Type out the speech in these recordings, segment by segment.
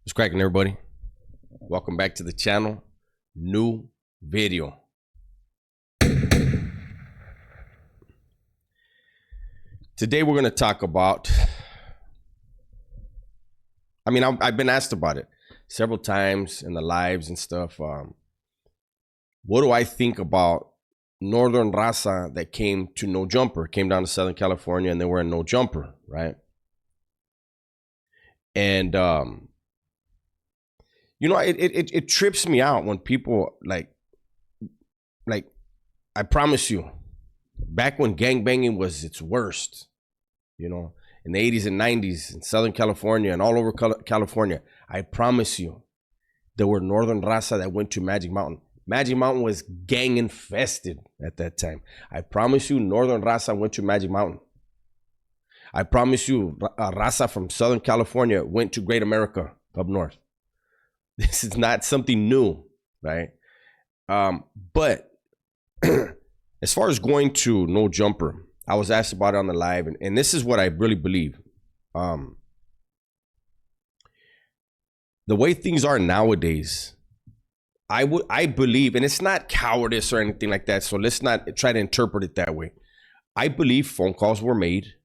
What's cracking, everybody? Welcome back to the channel. New video. Today we're going to talk about, I've been asked about it several times in the lives and stuff. What do I think about Northern Raza that came to No Jumper, came down to Southern California, and they were in No Jumper, right? And it trips me out when people like I promise you, back when gangbanging was its worst, in the 80s and 90s in Southern California and all over California, I promise you, there were Northern Raza that went to Magic Mountain. Magic Mountain was gang infested at that time. I promise you, Northern Raza went to Magic Mountain. I promise you, Raza from Southern California went to Great America up north. This is not something new, right? But as far as going to No Jumper, I was asked about it on the live, and this is what I really believe. The way things are nowadays, I believe, and it's not cowardice or anything like that, so let's not try to interpret it that way. I believe phone calls were made.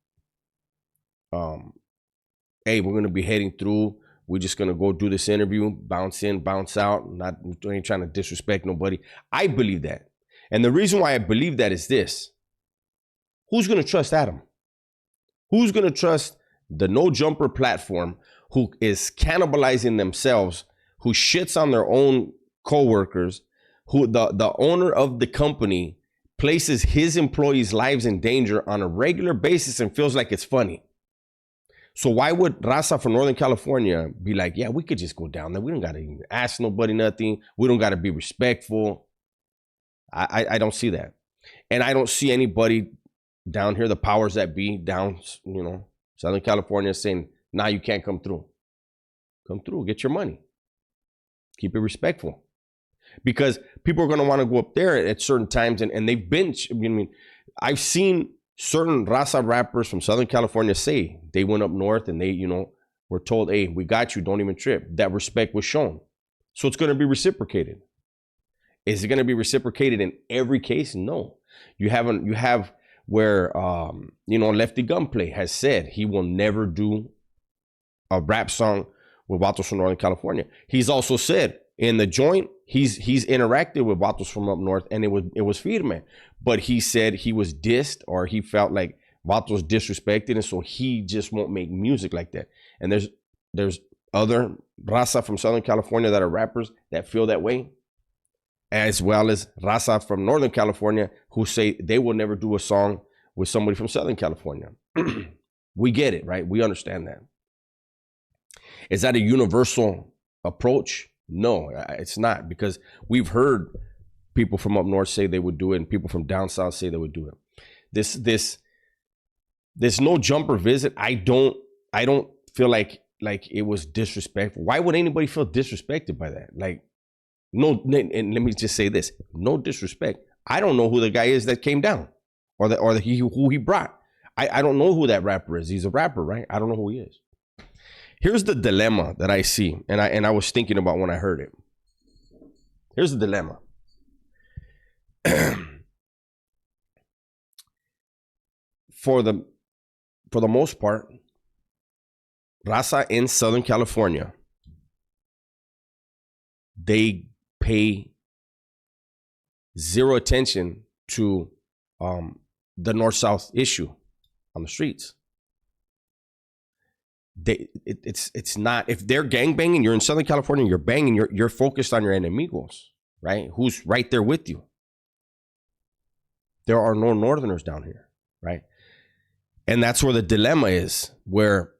Hey, we're going to be heading through. We're just going to go do this interview, bounce in, bounce out. We ain't trying to disrespect nobody. I believe that. And the reason why I believe that is this. Who's going to trust Adam? Who's going to trust the No Jumper platform who is cannibalizing themselves, who shits on their own coworkers, who the owner of the company places his employees' lives in danger on a regular basis and feels like it's funny? So why would Raza from Northern California be like, yeah, we could just go down there. We don't got to even ask nobody nothing. We don't got to be respectful. I don't see that. And I don't see anybody down here, the powers that be down, Southern California saying, nah, you can't come through. Come through, get your money. Keep it respectful. Because people are going to want to go up there at certain times. And they've been, I've seen certain Raza rappers from Southern California say they went up north and they, were told, hey, we got you, don't even trip. That respect was shown. So it's going to be reciprocated. Is it going to be reciprocated in every case? No. You have where, Lefty Gunplay has said he will never do a rap song with Vatos from Northern California. He's also said in the joint, he's interacted with Vatos from up north, and it was firme. But he said he was dissed, or he felt like Vatos disrespected, and so he just won't make music like that. And there's other Raza from Southern California that are rappers that feel that way, as well as Raza from Northern California who say they will never do a song with somebody from Southern California. We get it, right? We understand that. Is that a universal approach? No, it's not, because we've heard people from up north say they would do it, and people from down south say they would do it. This No Jumper visit, I don't feel like it was disrespectful. Why would anybody feel disrespected by that? Like, no, and let me just say this: no disrespect. I don't know who the guy is that came down, or who he brought. I don't know who that rapper is. He's a rapper, right? I don't know who he is. Here's the dilemma that I see, and I was thinking about when I heard it. Here's the dilemma. For the most part, Raza in Southern California, they pay zero attention to the north-south issue on the streets. It's not, if they're gangbanging, you're in Southern California, you're banging, you're focused on your enemigos, right? Who's right there with you? There are no Northerners down here, right? And that's where the dilemma is, where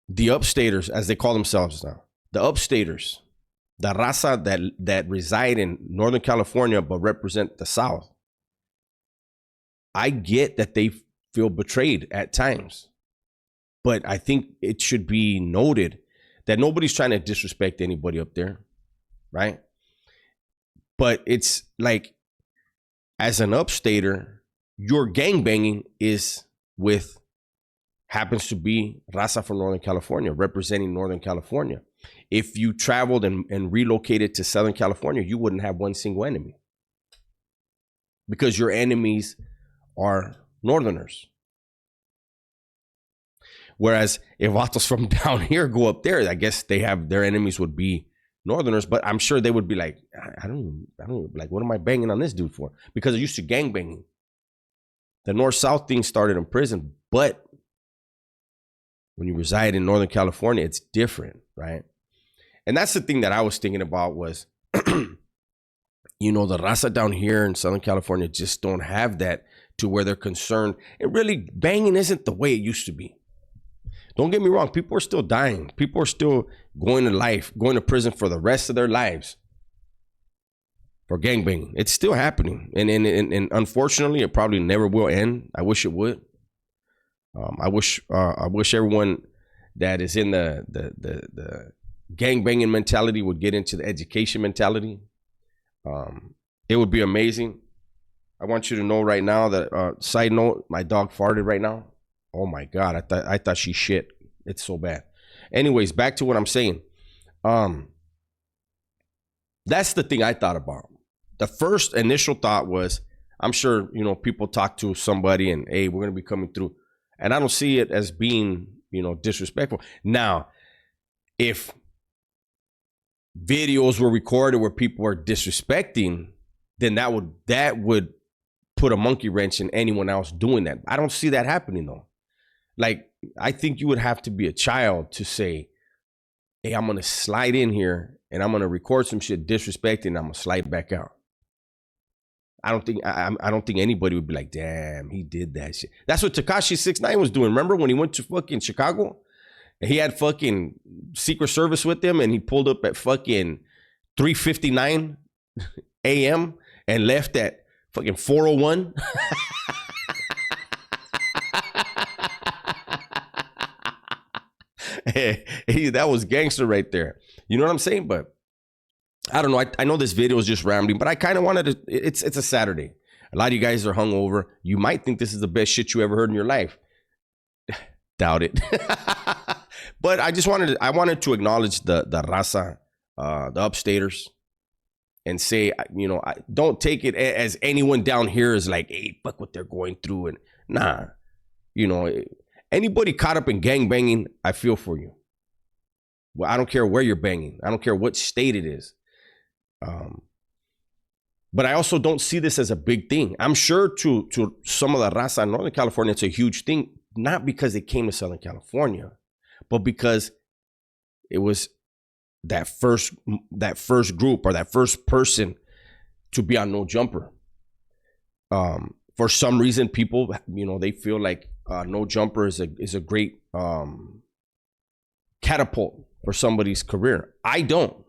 the upstaters, as they call themselves now, the upstaters, the Raza that reside in Northern California but represent the South, I get that they feel betrayed at times. But I think it should be noted that nobody's trying to disrespect anybody up there, right? But it's like, as an upstater, your gangbanging is with happens to be Raza from Northern California, representing Northern California. If you traveled and relocated to Southern California, you wouldn't have one single enemy, because your enemies are Northerners. Whereas if vatos from down here go up there, I guess their enemies would be Northerners, but I'm sure they would be like, I don't like, what am I banging on this dude for? Because I used to gang banging. The North-South thing started in prison, but when you reside in Northern California, it's different, right? And that's the thing that I was thinking about was, you know, the Raza down here in Southern California just don't have that to where they're concerned. And really, banging isn't the way it used to be. Don't get me wrong. People are still dying. People are still going to prison for the rest of their lives for gangbanging. It's still happening. And unfortunately, it probably never will end. I wish it would. I wish everyone that is in the gangbanging mentality would get into the education mentality. It would be amazing. I want you to know right now that, side note, my dog farted right now. Oh my God, I thought she shit. It's so bad. Anyways, back to what I'm saying. That's the thing I thought about. The first initial thought was, I'm sure, you know, people talk to somebody and, hey, we're going to be coming through. And I don't see it as being, you know, disrespectful. Now, if videos were recorded where people were disrespecting, then that would put a monkey wrench in anyone else doing that. I don't see that happening though. Like, I think you would have to be a child to say, hey, I'm going to slide in here and I'm going to record some shit disrespecting and I'm going to slide back out. I don't think anybody would be like, damn, he did that shit. That's what Tekashi 6ix9ine was doing. Remember when he went to fucking Chicago? And he had fucking Secret Service with him and he pulled up at fucking 3:59 a.m. and left at fucking 4:01. Hey, that was gangster right there. You know what I'm saying? But I don't know. I know this video is just rambling, but I kind of wanted to. It's a Saturday. A lot of you guys are hungover. You might think this is the best shit you ever heard in your life. Doubt it. But I just wanted to acknowledge the Raza, the upstaters, and say, you know, don't take it as anyone down here is like, hey, fuck what they're going through. And nah, you know, anybody caught up in gang banging, I feel for you. Well, I don't care where you're banging. I don't care what state it is. But I also don't see this as a big thing. I'm sure to some of the Raza in Northern California, it's a huge thing, not because they came to Southern California, but because it was that first group or that first person to be on No Jumper. For some reason, people, you know, they feel like No Jumper is a great catapult for somebody's career. I don't.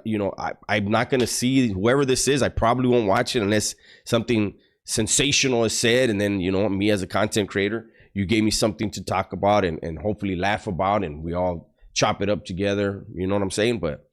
You know, I'm not going to see whoever this is. I probably won't watch it unless something sensational is said. And then, you know, me as a content creator, you gave me something to talk about and hopefully laugh about, and we all chop it up together. You know what I'm saying? But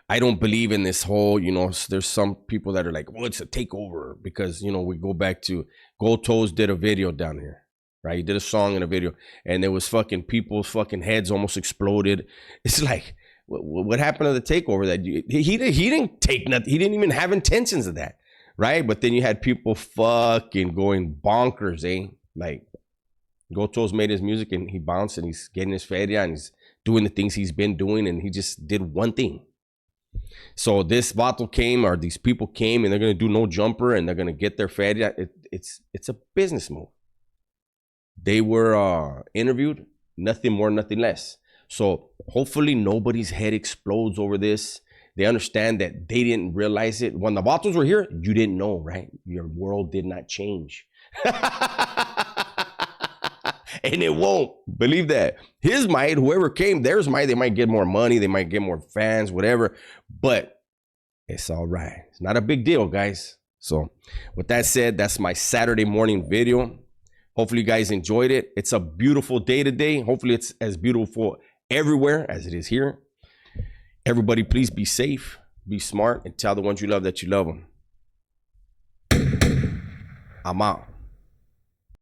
I don't believe in this whole, you know, there's some people that are like, well, it's a takeover because, you know, we go back to Gold Toes did a video down here. Right, he did a song and a video, and there was fucking people's fucking heads almost exploded. It's like, what happened to the takeover? That he didn't take nothing. He didn't even have intentions of that, right? But then you had people fucking going bonkers, eh? Like, Goto's made his music and he bounced and he's getting his feria and he's doing the things he's been doing, and he just did one thing. So this vato came, or these people came, and they're gonna do No Jumper and they're gonna get their feria. It's a business move. They were interviewed, nothing more, nothing less. So hopefully nobody's head explodes over this. They understand that they didn't realize it. When the Vatos were here, you didn't know, right? Your world did not change. And it won't. Believe that. His might, whoever came, theirs might. They might get more money. They might get more fans, whatever. But it's all right. It's not a big deal, guys. So with that said, that's my Saturday morning video. Hopefully you guys enjoyed it. It's a beautiful day today. Hopefully it's as beautiful everywhere as it is here. Everybody, please be safe, be smart, and tell the ones you love that you love them. I'm out.